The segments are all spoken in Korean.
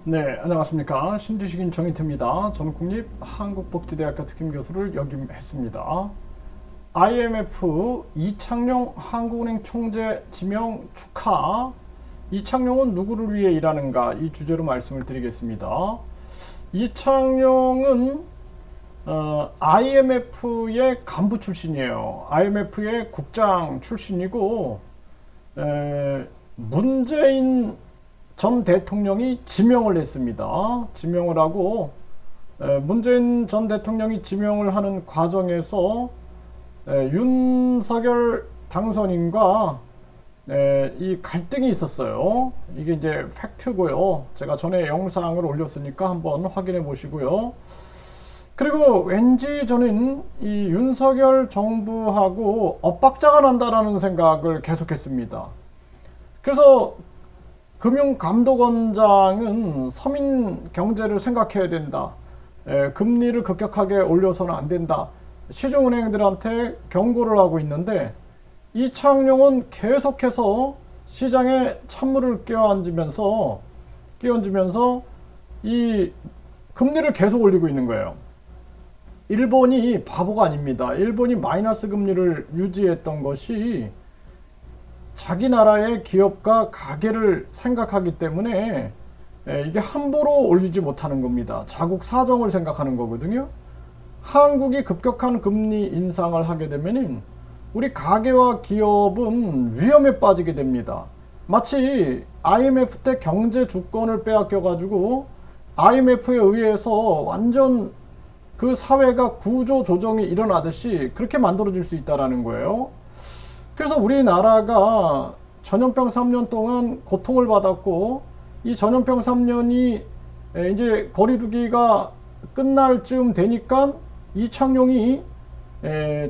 네, 안녕하십니까. 신지식인 정인태입니다. 저는 국립한국복지대학교 특임교수를 역임했습니다. IMF 이창용 한국은행 총재 지명 축하. 이창용은 누구를 위해 일하는가? 이 주제로 말씀을 드리겠습니다. 이창용은 IMF의 간부 출신이에요. IMF의 국장 출신이고 문재인 전 대통령이 지명을 했습니다. 지명을 하고 문재인 전 대통령이 지명을 하는 과정에서 윤석열 당선인과 이 갈등이 있었어요. 이게 이제 팩트고요. 제가 전에 영상을 올렸으니까 한번 확인해 보시고요. 그리고 왠지 저는 이 윤석열 정부하고 엇박자가 난다라는 생각을 계속했습니다. 그래서 금융감독원장은 서민 경제를 생각해야 된다. 금리를 급격하게 올려서는 안 된다. 시중은행들한테 경고를 하고 있는데 이창용은 계속해서 시장에 찬물을 끼얹으면서 이 금리를 계속 올리고 있는 거예요. 일본이 바보가 아닙니다. 일본이 마이너스 금리를 유지했던 것이 자기 나라의 기업과 가게를 생각하기 때문에 이게 함부로 올리지 못하는 겁니다. 자국 사정을 생각하는 거거든요. 한국이 급격한 금리 인상을 하게 되면 우리 가게와 기업은 위험에 빠지게 됩니다. 마치 IMF 때 경제 주권을 빼앗겨 가지고 IMF에 의해서 완전 그 사회가 구조 조정이 일어나듯이 그렇게 만들어질 수 있다는 거예요. 그래서 우리나라가 전염병 3년 동안 고통을 받았고 이 전염병 3년이 이제 거리두기가 끝날 즈음 되니까 이창용이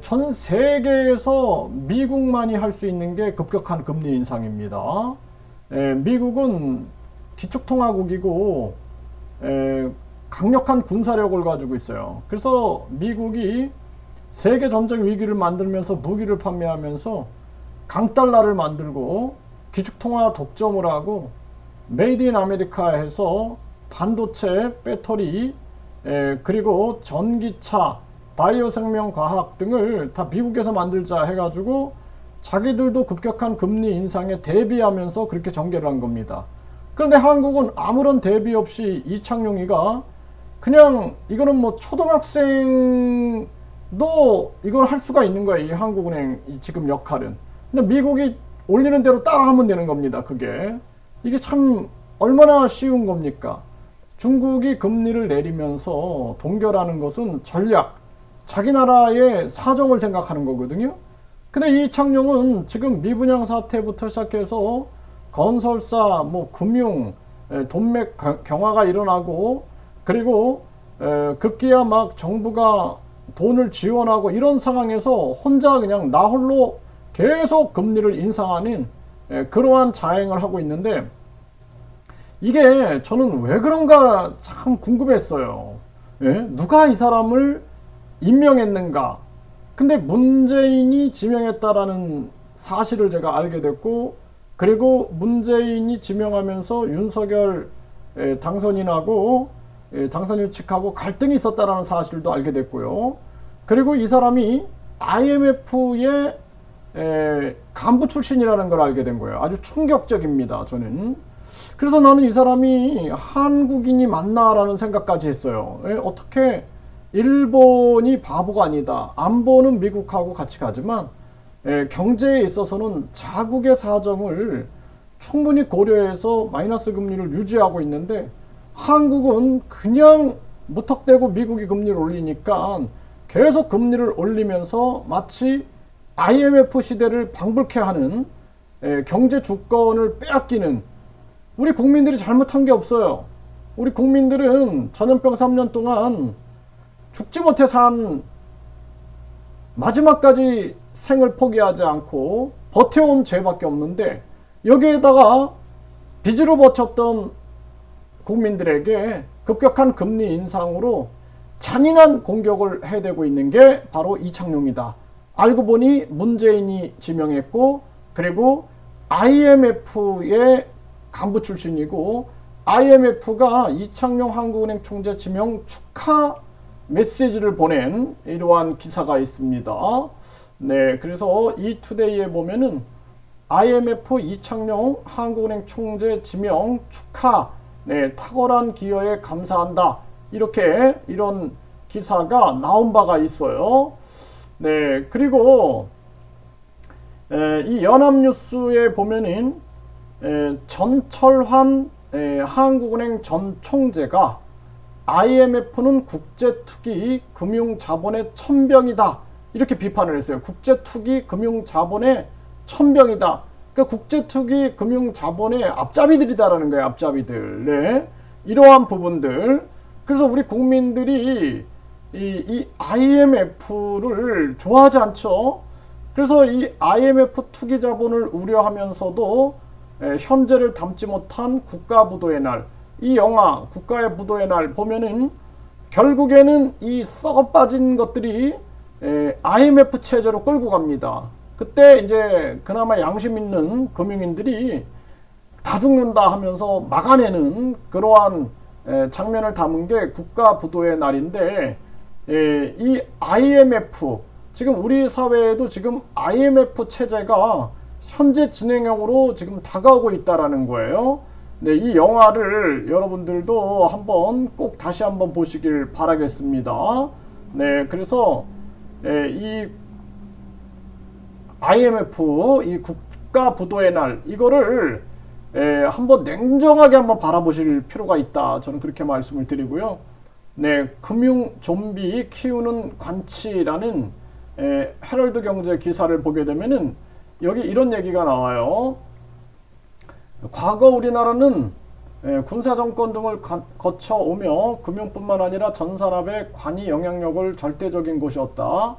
전 세계에서 미국만이 할 수 있는 게 급격한 금리 인상입니다. 미국은 기축통화국이고 강력한 군사력을 가지고 있어요. 그래서 미국이 세계 전쟁 위기를 만들면서 무기를 판매하면서 강달러를 만들고 기축통화 독점을 하고 메이드 인 아메리카 해서 반도체, 배터리, 그리고 전기차, 바이오 생명 과학 등을 다 미국에서 만들자 해가지고 자기들도 급격한 금리 인상에 대비하면서 그렇게 전개를 한 겁니다. 그런데 한국은 아무런 대비 없이 이창용이가 그냥 이거는 뭐 초등학생도 이걸 할 수가 있는 거예요. 이 한국은행 지금 역할은. 근데 미국이 올리는 대로 따라하면 되는 겁니다. 이게 참 얼마나 쉬운 겁니까? 중국이 금리를 내리면서 동결하는 것은 전략, 자기 나라의 사정을 생각하는 거거든요. 근데 이창용은 지금 미분양 사태부터 시작해서 건설사, 뭐 금융, 돈맥 경화가 일어나고 그리고 급기야 막 정부가 돈을 지원하고 이런 상황에서 혼자 그냥 나 홀로 계속 금리를 인상하는 그러한 자행을 하고 있는데 이게 저는 왜 그런가 참 궁금했어요. 누가 이 사람을 임명했는가? 근데 문재인이 지명했다라는 사실을 제가 알게 됐고 그리고 문재인이 지명하면서 윤석열 당선인하고 당선인 측하고 갈등이 있었다라는 사실도 알게 됐고요. 그리고 이 사람이 IMF의 간부 출신이라는 걸 알게 된 거예요. 아주 충격적입니다. 저는. 그래서 나는 이 사람이 한국인이 맞나라는 생각까지 했어요. 어떻게 일본이 바보가 아니다. 안보는 미국하고 같이 가지만 경제에 있어서는 자국의 사정을 충분히 고려해서 마이너스 금리를 유지하고 있는데 한국은 그냥 무턱대고 미국이 금리를 올리니까 계속 금리를 올리면서 마치 IMF 시대를 방불케 하는 경제 주권을 빼앗기는 우리 국민들이 잘못한 게 없어요. 우리 국민들은 전염병 3년 동안 죽지 못해 산 마지막까지 생을 포기하지 않고 버텨온 죄밖에 없는데 여기에다가 빚으로 버텼던 국민들에게 급격한 금리 인상으로 잔인한 공격을 해대고 있는 게 바로 이창용이다. 알고 보니 문재인이 지명했고 그리고 IMF의 간부 출신이고 IMF가 이창용 한국은행 총재 지명 축하 메시지를 보낸 이러한 기사가 있습니다. 네, 그래서 이투데이에 보면은 IMF 이창용 한국은행 총재 지명 축하, 네, 탁월한 기여에 감사한다. 이런 기사가 나온 바가 있어요. 네, 그리고 이 연합뉴스에 보면은 전철환 한국은행 전 총재가 IMF는 국제투기 금융자본의 천병이다. 이렇게 비판을 했어요. 국제투기 금융자본의 천병이다. 그러니까 국제투기 금융자본의 앞잡이들이다라는 거예요. 앞잡이들. 네. 이러한 부분들. 그래서 우리 국민들이 이 IMF를 좋아하지 않죠. 그래서 이 IMF 투기 자본을 우려하면서도 현재를 담지 못한 국가부도의 날, 이 영화 국가의 부도의 날 보면은 결국에는 이 썩어 빠진 것들이 IMF 체제로 끌고 갑니다. 그때 이제 그나마 양심 있는 금융인들이 다 죽는다 하면서 막아내는 그러한 장면을 담은 게 국가부도의 날인데, 이 IMF, 지금 우리 사회에도 지금 IMF 체제가 현재 진행형으로 지금 다가오고 있다라는 거예요. 네, 이 영화를 여러분들도 꼭 다시 한번 보시길 바라겠습니다. 네, 그래서 이 IMF, 이 국가 부도의 날, 이거를 한번 냉정하게 한번 바라보실 필요가 있다. 저는 그렇게 말씀을 드리고요. 네, 금융 좀비 키우는 관치라는 헤럴드 경제 기사를 보게 되면은 여기 이런 얘기가 나와요. 과거 우리나라는 군사 정권 등을 거쳐오며 금융뿐만 아니라 전 산업의 관이 영향력을 절대적인 곳이었다.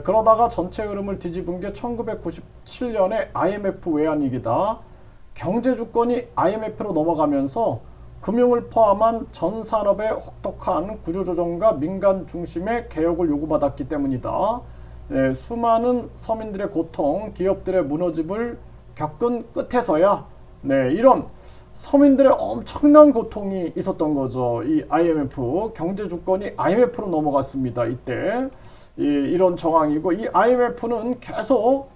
그러다가 전체 흐름을 뒤집은 게 1997년의 IMF 외환위기다. 경제 주권이 IMF로 넘어가면서 금융을 포함한 전 산업의 혹독한 구조조정과 민간 중심의 개혁을 요구받았기 때문이다. 수많은 서민들의 고통, 기업들의 무너짐을 겪은 끝에서야 이런 서민들의 엄청난 고통이 있었던 거죠. 이 IMF, 경제 주권이 IMF로 넘어갔습니다. 이때 이런 정황이고, 이 IMF는 계속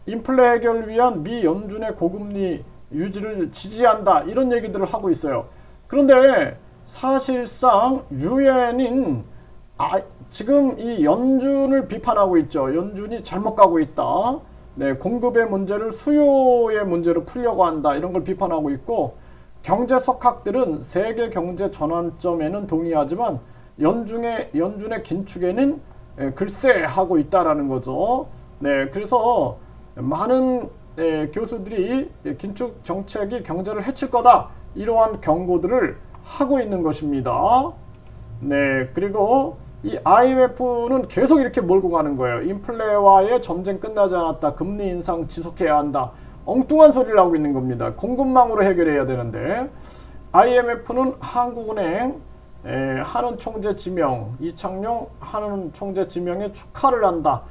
인플레 해결을 위한 미 연준의 고금리 유지를 지지한다, 이런 얘기들을 하고 있어요. 그런데 사실상 유엔인 지금 이 연준을 비판하고 있죠. 연준이 잘못 가고 있다. 네, 공급의 문제를 수요의 문제로 풀려고 한다. 이런 걸 비판하고 있고, 경제 석학들은 세계 경제 전환점에는 동의하지만 연준의 긴축에는 글쎄 하고 있다라는 거죠. 네, 그래서 많은 교수들이 긴축 정책이 경제를 해칠 거다, 이러한 경고들을 하고 있는 것입니다. 네, 그리고 이 IMF는 계속 이렇게 몰고 가는 거예요. 인플레와의 전쟁 끝나지 않았다. 금리 인상 지속해야 한다. 엉뚱한 소리를 하고 있는 겁니다. 공급망으로 해결해야 되는데, IMF는 한국은행 한은 총재 지명, 이창용 한은 총재 지명에 축하를 한다.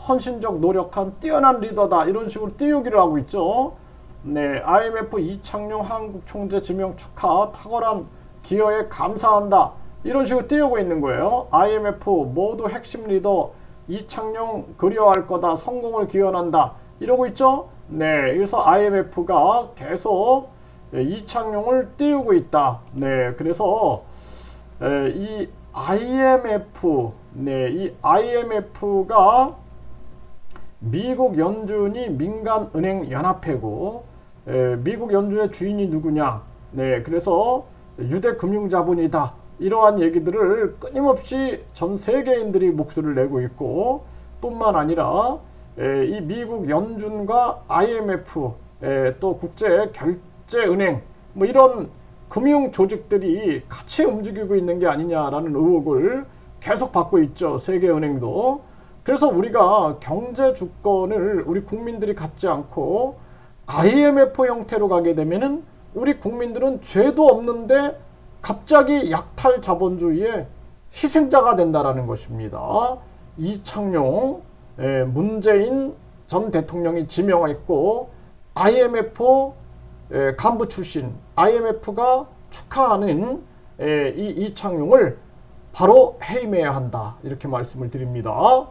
헌신적 노력한 뛰어난 리더다. 이런 식으로 띄우기를 하고 있죠. 네, IMF 이창용 한국 총재 지명 축하, 탁월한 기여에 감사한다. 이런 식으로 띄우고 있는 거예요. IMF 모두 핵심 리더 이창용 그리워할 거다. 성공을 기원한다. 이러고 있죠. 네, 그래서 IMF가 계속 이창용을 띄우고 있다. 네, 그래서 이 IMF가 미국 연준이 민간은행 연합회고, 미국 연준의 주인이 누구냐? 네, 그래서 유대 금융자본이다. 이러한 얘기들을 끊임없이 전 세계인들이 목소리를 내고 있고, 뿐만 아니라 이 미국 연준과 IMF, 또 국제결제은행, 뭐 이런 금융 조직들이 같이 움직이고 있는 게 아니냐라는 의혹을 계속 받고 있죠. 세계은행도. 그래서 우리가 경제 주권을 우리 국민들이 갖지 않고 IMF 형태로 가게 되면은 우리 국민들은 죄도 없는데 갑자기 약탈 자본주의의 희생자가 된다라는 것입니다. 이창용, 문재인 전 대통령이 지명했고, IMF 간부 출신 IMF가 축하하는 이 이창용을 바로 해임해야 한다, 이렇게 말씀을 드립니다.